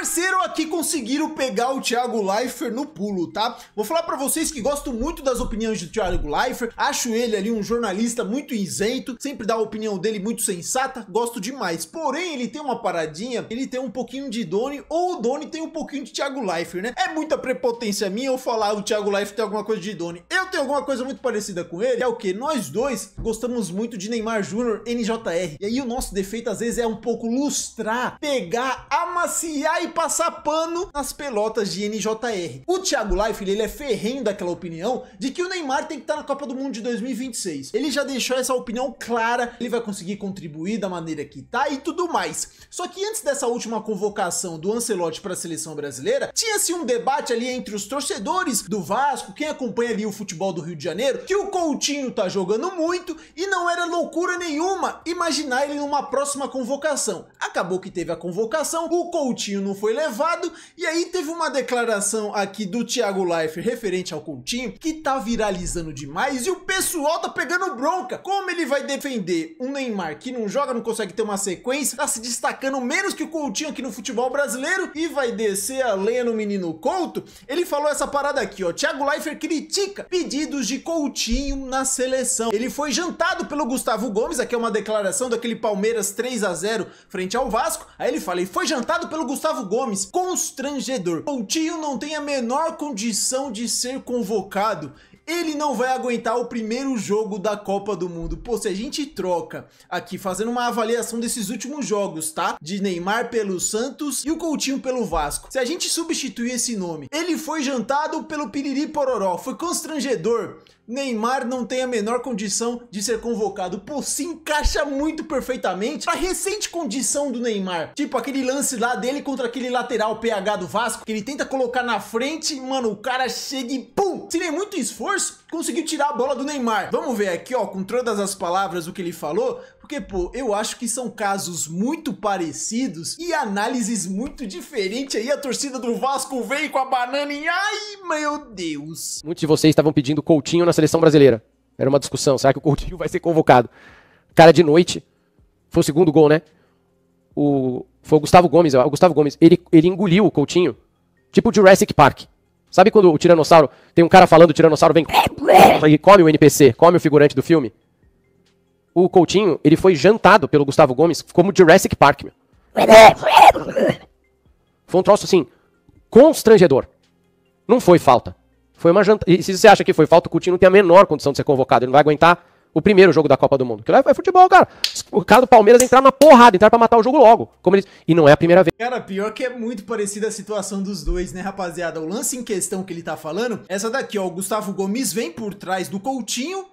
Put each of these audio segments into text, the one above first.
Parceiro, aqui conseguiram pegar o Thiago Leifert no pulo, tá? Vou falar pra vocês que gosto muito das opiniões do Thiago Leifert, acho ele ali um jornalista muito isento, sempre dá a opinião dele muito sensata, gosto demais. Porém, ele tem uma paradinha, ele tem um pouquinho de Doni, ou o Doni tem um pouquinho de Thiago Leifert, né? É muita prepotência minha eu falar o Thiago Leifert tem alguma coisa de Doni. Eu tenho alguma coisa muito parecida com ele, é o que? Nós dois gostamos muito de Neymar Júnior, NJR. E aí o nosso defeito às vezes é um pouco lustrar, pegar, amaciar e passar pano nas pelotas de NJR. O Thiago Leifert, ele é ferrenho daquela opinião de que o Neymar tem que estar na Copa do Mundo de 2026. Ele já deixou essa opinião clara, ele vai conseguir contribuir da maneira que tá e tudo mais. Só que antes dessa última convocação do Ancelotti para a seleção brasileira, tinha-se um debate ali entre os torcedores do Vasco, quem acompanha ali o futebol do Rio de Janeiro, que o Coutinho tá jogando muito e não era loucura nenhuma imaginar ele numa próxima convocação. Acabou que teve a convocação, o Coutinho não foi levado e aí teve uma declaração aqui do Thiago Leifert referente ao Coutinho que tá viralizando demais e o pessoal tá pegando bronca. Como ele vai defender um Neymar que não joga, não consegue ter uma sequência, tá se destacando menos que o Coutinho aqui no futebol brasileiro e vai descer a lenha no menino Couto? Ele falou essa parada aqui, ó. Thiago Leifert critica pedidos de Coutinho na seleção. Ele foi jantado pelo Gustavo Gomes, aqui é uma declaração daquele Palmeiras 3-0 frente ao Vasco. Aí ele fala, ele foi jantado pelo Gustavo Gomes, constrangedor. Coutinho não tem a menor condição de ser convocado. Ele não vai aguentar o primeiro jogo da Copa do Mundo. Pô, se a gente troca aqui, fazendo uma avaliação desses últimos jogos, tá? De Neymar pelo Santos e o Coutinho pelo Vasco. Se a gente substituir esse nome, ele foi jantado pelo Piriri Pororó, foi constrangedor. Neymar não tem a menor condição de ser convocado. Pô, se encaixa muito perfeitamente a recente condição do Neymar. Tipo, aquele lance lá dele contra aquele lateral PH do Vasco, que ele tenta colocar na frente, mano, o cara chega e pum! Sem nem muito esforço, conseguiu tirar a bola do Neymar. Vamos ver aqui, ó, com todas as palavras o que ele falou, porque, pô, eu acho que são casos muito parecidos e análises muito diferentes. Aí a torcida do Vasco veio com a banana e ai, meu Deus. Muitos de vocês estavam pedindo Coutinho na seleção brasileira. Era uma discussão, será que o Coutinho vai ser convocado? Cara, de noite, foi o segundo gol, né? Foi o Gustavo Gomes, ele engoliu o Coutinho, tipo o Jurassic Park. Sabe quando o Tiranossauro, tem um cara falando, o Tiranossauro vem e come o NPC, come o figurante do filme? O Coutinho, ele foi jantado pelo Gustavo Gomes como Jurassic Park, meu. Foi um troço assim, constrangedor. Não foi falta. Foi uma janta. E se você acha que foi falta, o Coutinho não tem a menor condição de ser convocado. Ele não vai aguentar o primeiro jogo da Copa do Mundo. Porque lá é futebol, cara. O cara do Palmeiras entrar na porrada, entrar pra matar o jogo logo. Como eles... E não é a primeira vez. Cara, pior que é muito parecida a situação dos dois, né, rapaziada? O lance em questão que ele tá falando, essa daqui, ó. O Gustavo Gomes vem por trás do Coutinho,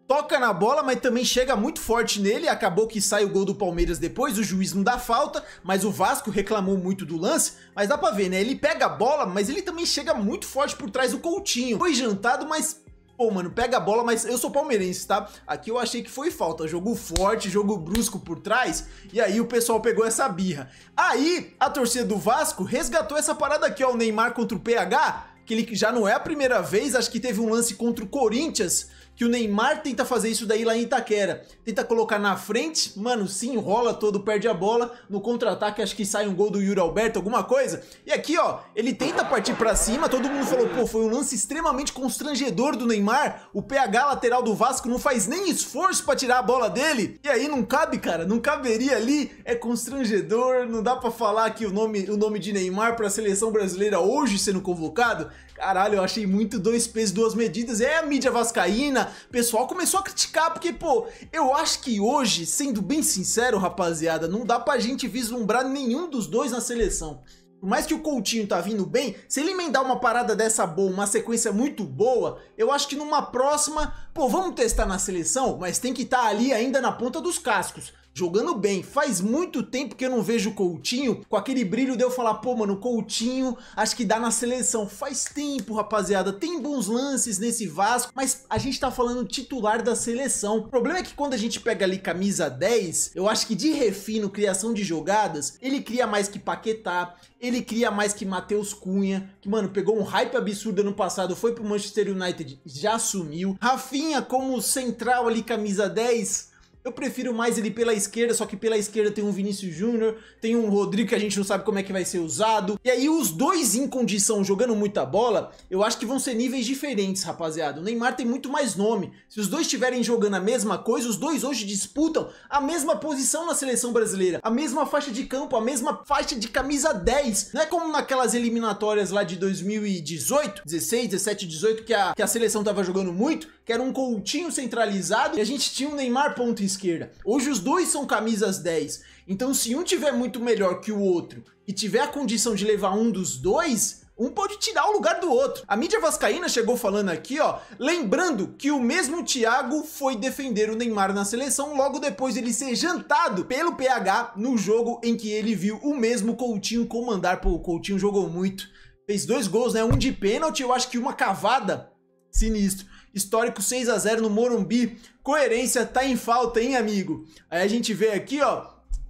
toca na bola, mas também chega muito forte nele. Acabou que sai o gol do Palmeiras depois, o juiz não dá falta, mas o Vasco reclamou muito do lance. Mas dá pra ver, né? Ele pega a bola, mas ele também chega muito forte por trás do Coutinho. Foi jantado, mas... Pô, mano, pega a bola, mas eu sou palmeirense, tá? Aqui eu achei que foi falta, jogo forte, jogo brusco por trás, e aí o pessoal pegou essa birra. Aí, a torcida do Vasco resgatou essa parada aqui, ó, o Neymar contra o PH, que ele já não é a primeira vez, acho que teve um lance contra o Corinthians, que o Neymar tenta fazer isso daí lá em Itaquera. Tenta colocar na frente, mano, se enrola todo, perde a bola. No contra-ataque, acho que sai um gol do Yuri Alberto, alguma coisa. E aqui, ó, ele tenta partir pra cima, todo mundo falou, pô, foi um lance extremamente constrangedor do Neymar. O PH lateral do Vasco não faz nem esforço pra tirar a bola dele. E aí não cabe, cara, não caberia ali. É constrangedor, não dá pra falar aqui o nome de Neymar pra seleção brasileira hoje sendo convocado. Caralho, eu achei muito dois pesos, duas medidas. É a mídia vascaína, o pessoal começou a criticar, porque, pô, eu acho que hoje, sendo bem sincero, rapaziada, não dá pra gente vislumbrar nenhum dos dois na seleção. Por mais que o Coutinho tá vindo bem, se ele emendar uma parada dessa boa, uma sequência muito boa, eu acho que numa próxima, pô, vamos testar na seleção, mas tem que estar ali ainda na ponta dos cascos. Jogando bem, faz muito tempo que eu não vejo o Coutinho com aquele brilho de eu falar, pô, mano, o Coutinho acho que dá na seleção. Faz tempo, rapaziada, tem bons lances nesse Vasco, mas a gente tá falando titular da seleção. O problema é que quando a gente pega ali camisa 10, eu acho que de refino, criação de jogadas, ele cria mais que Paquetá, ele cria mais que Matheus Cunha, que, mano, pegou um hype absurdo ano passado, foi pro Manchester United, já sumiu. Rafinha como central ali, camisa 10... Eu prefiro mais ele pela esquerda, só que pela esquerda tem um Vinícius Júnior, tem um Rodrigo que a gente não sabe como é que vai ser usado. E aí os dois em condição, jogando muita bola, eu acho que vão ser níveis diferentes, rapaziada. O Neymar tem muito mais nome. Se os dois estiverem jogando a mesma coisa, os dois hoje disputam a mesma posição na seleção brasileira, a mesma faixa de campo, a mesma faixa de camisa 10. Não é como naquelas eliminatórias lá de 2018, 16, 17, 18, que a seleção tava jogando muito, que era um Coutinho centralizado e a gente tinha um Neymar ponta esquerda. Hoje os dois são camisas 10. Então se um tiver muito melhor que o outro e tiver a condição de levar um dos dois, um pode tirar o lugar do outro. A mídia vascaína chegou falando aqui, ó, lembrando que o mesmo Thiago foi defender o Neymar na seleção logo depois ele ser jantado pelo PH no jogo em que ele viu o mesmo Coutinho comandar. Pô, o Coutinho jogou muito. Fez 2 gols, né? Um de pênalti, eu acho que uma cavada. Sinistro. Histórico 6 a 0 no Morumbi. Coerência tá em falta, hein, amigo? Aí a gente vê aqui, ó.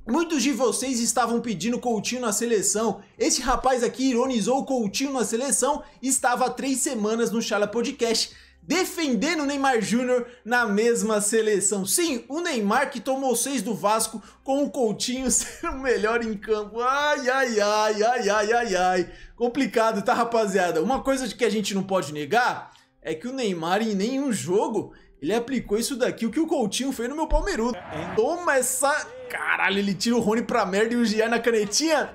Muitos de vocês estavam pedindo Coutinho na seleção. Esse rapaz aqui ironizou o Coutinho na seleção e estava há 3 semanas no Chala Podcast defendendo o Neymar Júnior na mesma seleção. Sim, o Neymar que tomou 6 do Vasco com o Coutinho sendo o melhor em campo. Ai, ai, ai, ai, ai, ai, ai. Complicado, tá, rapaziada? Uma coisa que a gente não pode negar é que o Neymar em nenhum jogo ele aplicou isso daqui, o que o Coutinho fez no meu Palmeirudo. Toma essa... Caralho, ele tira o Rony pra merda e o Gian na canetinha.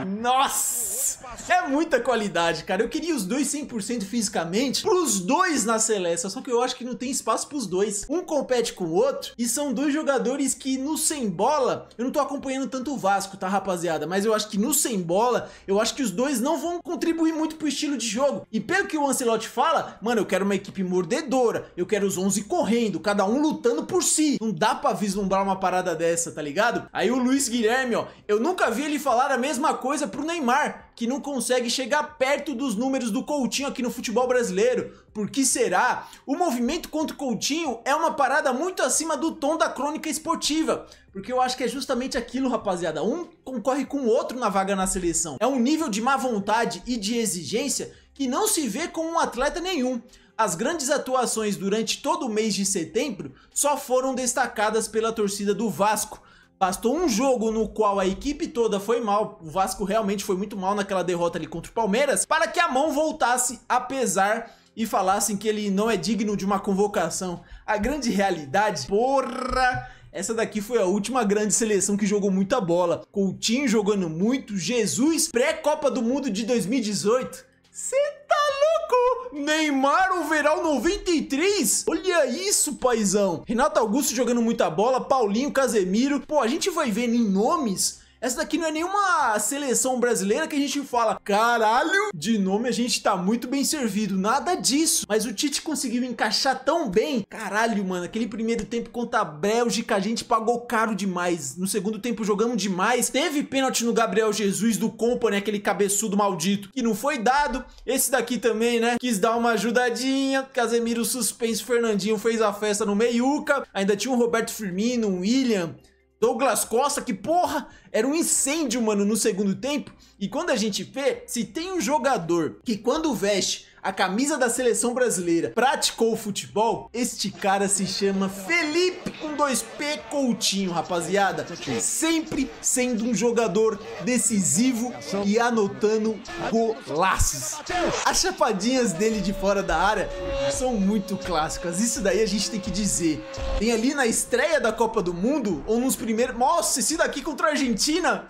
Nossa! É muita qualidade, cara. Eu queria os dois 100% fisicamente, pros dois na seleção, só que eu acho que não tem espaço pros dois. Um compete com o outro e são dois jogadores que no sem bola, eu não tô acompanhando tanto o Vasco, tá, rapaziada? Mas eu acho que no sem bola, eu acho que os dois não vão contribuir muito pro estilo de jogo. E pelo que o Ancelotti fala, mano, eu quero uma equipe mordedora, eu quero os 11 correndo, cada um lutando por si. Não dá pra vislumbrar uma parada dessa, tá ligado? Aí o Luiz Guilherme, ó, eu nunca vi ele falar a mesma coisa pro Neymar, que não consegue chegar perto dos números do Coutinho aqui no futebol brasileiro. Por que será? O movimento contra o Coutinho é uma parada muito acima do tom da crônica esportiva, porque eu acho que é justamente aquilo, rapaziada. Um concorre com o outro na vaga na seleção. É um nível de má vontade e de exigência que não se vê com um atleta nenhum. As grandes atuações durante todo o mês de setembro só foram destacadas pela torcida do Vasco. Bastou um jogo no qual a equipe toda foi mal, o Vasco realmente foi muito mal naquela derrota ali contra o Palmeiras, para que a mão voltasse a pesar e falassem que ele não é digno de uma convocação. A grande realidade, porra, essa daqui foi a última grande seleção que jogou muita bola. Coutinho jogando muito, Jesus, pré-Copa do Mundo de 2018. Cê tá louco? Neymar, overall 93? Olha isso, paizão. Renato Augusto jogando muita bola, Paulinho, Casemiro. Pô, a gente vai vendo em nomes. Essa daqui não é nenhuma seleção brasileira que a gente fala, caralho, de nome a gente tá muito bem servido, nada disso. Mas o Tite conseguiu encaixar tão bem. Caralho, mano, aquele primeiro tempo contra a Bélgica a gente pagou caro demais. No segundo tempo jogamos demais. Teve pênalti no Gabriel Jesus do Company, aquele cabeçudo maldito, que não foi dado. Esse daqui também, né, quis dar uma ajudadinha. Casemiro suspenso, Fernandinho fez a festa no meiuca. Ainda tinha um Roberto Firmino, um William, Douglas Costa, que porra, era um incêndio, mano, no segundo tempo. E quando a gente vê, se tem um jogador que quando veste a camisa da seleção brasileira praticou o futebol, este cara se chama Felipe com 2P Coutinho, rapaziada. Sempre sendo um jogador decisivo e anotando golaços. As chapadinhas dele de fora da área são muito clássicas, isso daí a gente tem que dizer. Tem ali na estreia da Copa do Mundo, ou nos primeiros... Nossa, esse daqui contra a Argentina...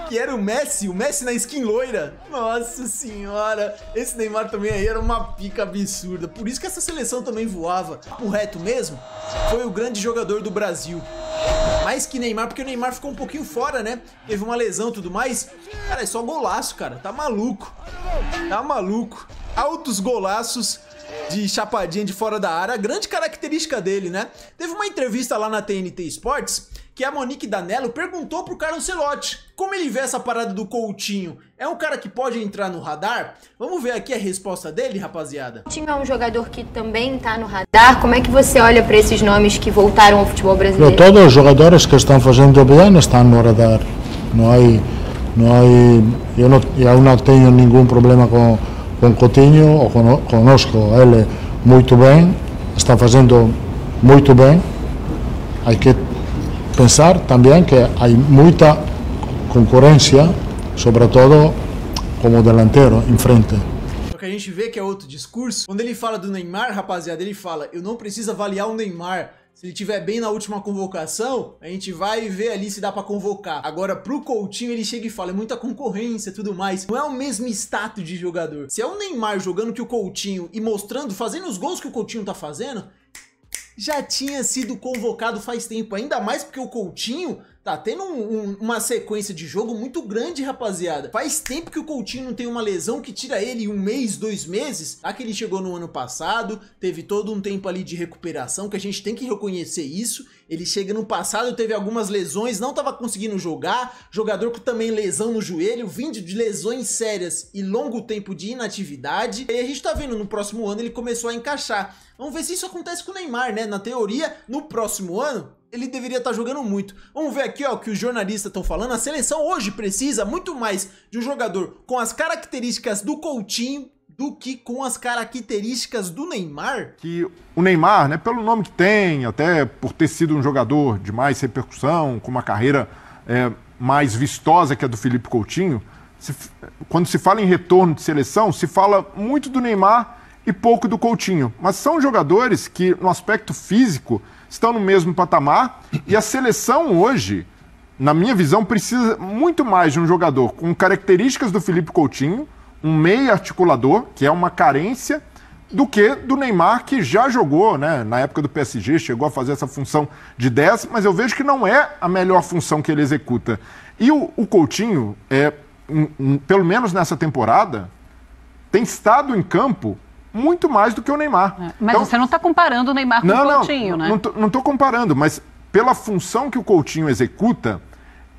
que era o Messi na skin loira. Nossa senhora, esse Neymar também aí era uma pica absurda. Por isso que essa seleção também voava. O reto mesmo, foi o grande jogador do Brasil. Mais que Neymar, porque o Neymar ficou um pouquinho fora, né? Teve uma lesão e tudo mais. Cara, é só golaço, cara. Tá maluco. Tá maluco. Altos golaços de chapadinha de fora da área. A grande característica dele, né? Teve uma entrevista lá na TNT Sports que a Monique Danello perguntou pro Carlo Ancelotti como ele vê essa parada do Coutinho. É um cara que pode entrar no radar? Vamos ver aqui a resposta dele, rapaziada. Coutinho é um jogador que também tá no radar. Como é que você olha para esses nomes que voltaram ao futebol brasileiro? Todos os jogadores que estão fazendo bem estão no radar. Eu não tenho nenhum problema com Coutinho, conosco ele muito bem, está fazendo muito bem. hay que pensar también que hay mucha concorrencia, sobre todo como delantero, en frente. Só que a gente vê que é outro discurso. Quando ele fala do Neymar, rapaziada, ele fala, eu não preciso avaliar o Neymar. Se ele estiver bem na última convocação, a gente vai ver ali se dá pra convocar. Agora, pro Coutinho, ele chega e fala, é muita concorrência e tudo mais. Não é o mesmo status de jogador. Se é o Neymar jogando que o Coutinho e mostrando, fazendo os gols que o Coutinho tá fazendo, já tinha sido convocado faz tempo. Ainda mais porque o Coutinho tá tendo uma sequência de jogo muito grande, rapaziada. Faz tempo que o Coutinho não tem uma lesão que tira ele 1 mês, 2 meses. Tá que ele chegou no ano passado, teve todo um tempo ali de recuperação, que a gente tem que reconhecer isso. Ele chega no passado, teve algumas lesões, não tava conseguindo jogar. Jogador com também lesão no joelho, vindo de lesões sérias e longo tempo de inatividade. E a gente tá vendo no próximo ano ele começou a encaixar. Vamos ver se isso acontece com o Neymar, né? Na teoria, no próximo ano, ele deveria estar jogando muito. Vamos ver aqui, ó, o que os jornalistas estão falando. A seleção hoje precisa muito mais de um jogador com as características do Coutinho do que com as características do Neymar. Que o Neymar, né, pelo nome que tem, até por ter sido um jogador de mais repercussão, com uma carreira mais vistosa que a do Felipe Coutinho, quando se fala em retorno de seleção, se fala muito do Neymar e pouco do Coutinho. Mas são jogadores que, no aspecto físico, estão no mesmo patamar, e a seleção hoje, na minha visão, precisa muito mais de um jogador com características do Felipe Coutinho, um meia articulador, que é uma carência, do que do Neymar, que já jogou, né, na época do PSG, chegou a fazer essa função de 10, mas eu vejo que não é a melhor função que ele executa. E o Coutinho, pelo menos nessa temporada, tem estado em campo muito mais do que o Neymar. Mas então, você não está comparando o Neymar com o Coutinho, né? Não estou comparando, mas pela função que o Coutinho executa,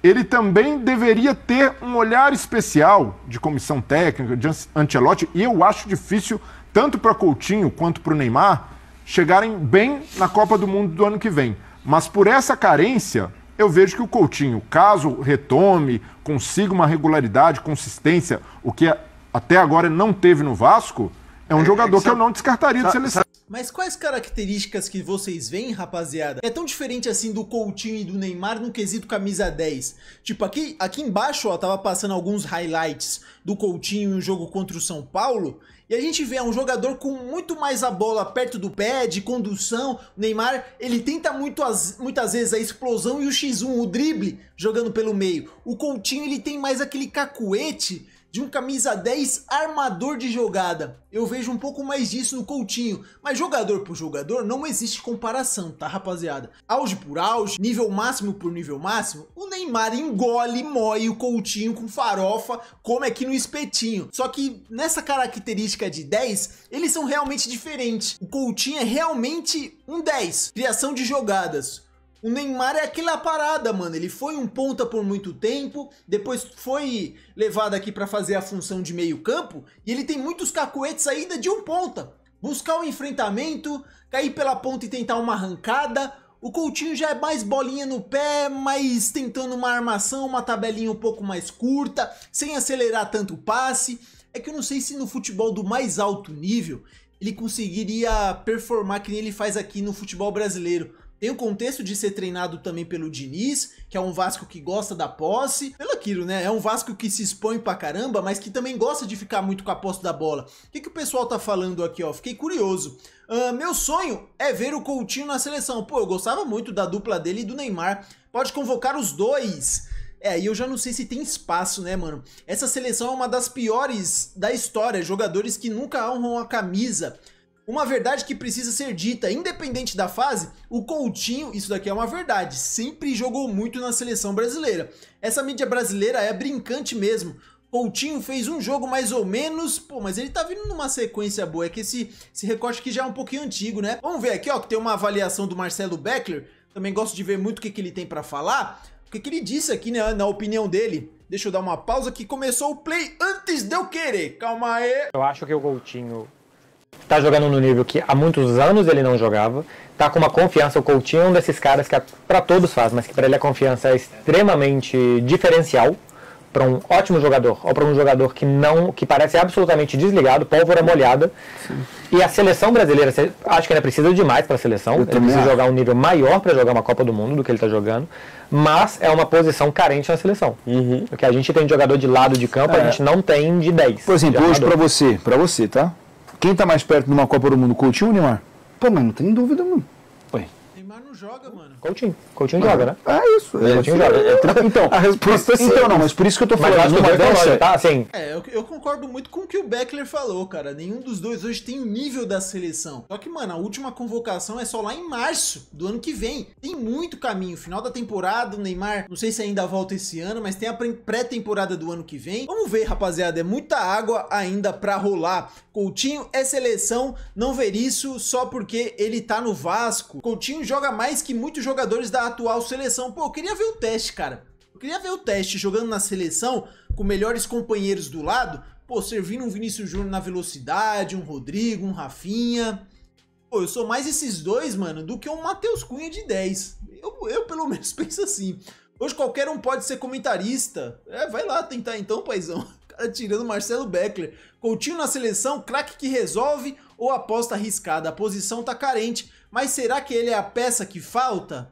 ele também deveria ter um olhar especial de comissão técnica, de Ancelotti, e eu acho difícil, tanto para Coutinho quanto para o Neymar, chegarem bem na Copa do Mundo do ano que vem. Mas por essa carência, eu vejo que o Coutinho, caso retome, consiga uma regularidade, consistência, o que até agora não teve no Vasco, é um jogador que eu não descartaria de seleção. Mas quais características que vocês veem, rapaziada? É tão diferente assim do Coutinho e do Neymar no quesito camisa 10. Tipo, aqui embaixo, ó, tava passando alguns highlights do Coutinho em um jogo contra o São Paulo. E a gente vê um jogador com muito mais a bola perto do pé, de condução. O Neymar, ele tenta muitas vezes a explosão e o X1, o drible, jogando pelo meio. O Coutinho, ele tem mais aquele cacuete de um camisa 10 armador de jogada. Eu vejo um pouco mais disso no Coutinho, mas jogador por jogador não existe comparação, tá, rapaziada? Auge por auge, nível máximo por nível máximo, o Neymar engole e moe o Coutinho com farofa, como aqui no espetinho. Só que nessa característica de 10, eles são realmente diferentes. O Coutinho é realmente um 10, criação de jogadas. O Neymar é aquela parada, mano, ele foi um ponta por muito tempo, depois foi levado aqui pra fazer a função de meio campo, e ele tem muitos cacuetes ainda de um ponta. Buscar o enfrentamento, cair pela ponta e tentar uma arrancada. O Coutinho já é mais bolinha no pé, mas tentando uma armação, uma tabelinha um pouco mais curta, sem acelerar tanto o passe. É que eu não sei se no futebol do mais alto nível, ele conseguiria performar que nem ele faz aqui no futebol brasileiro. Tem o contexto de ser treinado também pelo Diniz, que é um Vasco que gosta da posse, pelo aquilo, né? É um Vasco que se expõe pra caramba, mas que também gosta de ficar muito com a posse da bola. O que o pessoal tá falando aqui, ó? Fiquei curioso. Meu sonho é ver o Coutinho na seleção. Pô, eu gostava muito da dupla dele e do Neymar. Pode convocar os dois. E eu já não sei se tem espaço, né, mano? Essa seleção é uma das piores da história. Jogadores que nunca honram a camisa. Uma verdade que precisa ser dita, independente da fase, o Coutinho, isso daqui é uma verdade, sempre jogou muito na seleção brasileira. Essa mídia brasileira é brincante mesmo. Coutinho fez um jogo mais ou menos, pô, mas ele tá vindo numa sequência boa, é que esse recorte aqui já é um pouquinho antigo, né? Vamos ver aqui, ó, que tem uma avaliação do Marcelo Beckler, também gosto de ver muito o que ele tem pra falar, o que ele disse aqui, né, na opinião dele. Deixa eu dar uma pausa que começou o play antes de eu querer, calma aí. Eu acho que o Coutinho tá jogando no nível que há muitos anos ele não jogava, tá com uma confiança. O Coutinho é um desses caras que para todos faz, mas que para ele a confiança é extremamente diferencial, para um ótimo jogador ou para um jogador que parece absolutamente desligado, pólvora molhada. Sim. E a seleção brasileira, acho que ainda precisa demais para a seleção. Ele precisa jogar um nível maior para jogar uma Copa do Mundo do que ele está jogando, mas é uma posição carente na seleção. Porque a gente tem jogador de lado de campo, a gente não tem de 10. Por exemplo, hoje para você, tá? Quem está mais perto de uma Copa do Mundo, Coutinho ou Neymar? Pô, mas não tem dúvida, mano. Neymar não joga, mano. Coutinho joga, né? É isso. Coutinho joga. Então, a resposta é sim. Então, não, mas por isso que eu tô falando. Mas dessa, tá? Assim, eu concordo muito com o que o Beckler falou, cara. Nenhum dos dois hoje tem o nível da seleção. Só que, mano, a última convocação é só lá em março do ano que vem. Tem muito caminho. Final da temporada, o Neymar, não sei se ainda volta esse ano, mas tem a pré-temporada do ano que vem. Vamos ver, rapaziada. É muita água ainda pra rolar. Coutinho é seleção, não ver isso só porque ele tá no Vasco. Coutinho joga mais que muitos jogadores da atual seleção. Pô, eu queria ver o teste, cara. Eu queria ver o teste jogando na seleção com melhores companheiros do lado. Pô, servindo um Vinícius Júnior na velocidade, um Rodrigo, um Rafinha. Pô, eu sou mais esses dois, mano, do que um Matheus Cunha de 10. Eu pelo menos penso assim. Hoje qualquer um pode ser comentarista. Vai lá tentar então, paizão. Cara tirando Marcelo Beckler. Coutinho na seleção, craque que resolve ou aposta arriscada? A posição tá carente, mas será que ele é a peça que falta?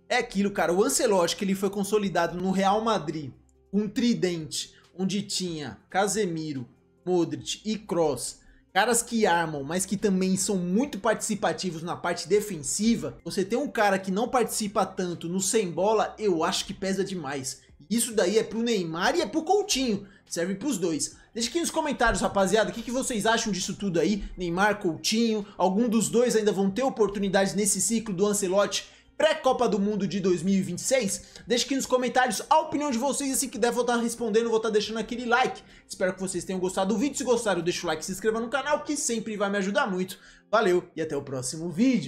É aquilo, cara. O Ancelotti, que ele foi consolidado no Real Madrid, um tridente, onde tinha Casemiro, Modric e Kroos, caras que armam, mas que também são muito participativos na parte defensiva. Você tem um cara que não participa tanto no sem bola, eu acho que pesa demais. Isso daí é pro Neymar e é pro Coutinho. Serve pros dois. Deixa aqui nos comentários, rapaziada, o que vocês acham disso tudo aí? Neymar, Coutinho, algum dos dois ainda vão ter oportunidades nesse ciclo do Ancelotti pré-Copa do Mundo de 2026? Deixa aqui nos comentários a opinião de vocês, assim que der vou estar respondendo, vou estar deixando aquele like. Espero que vocês tenham gostado do vídeo, se gostaram deixa o like, se inscreva no canal, que sempre vai me ajudar muito. Valeu e até o próximo vídeo.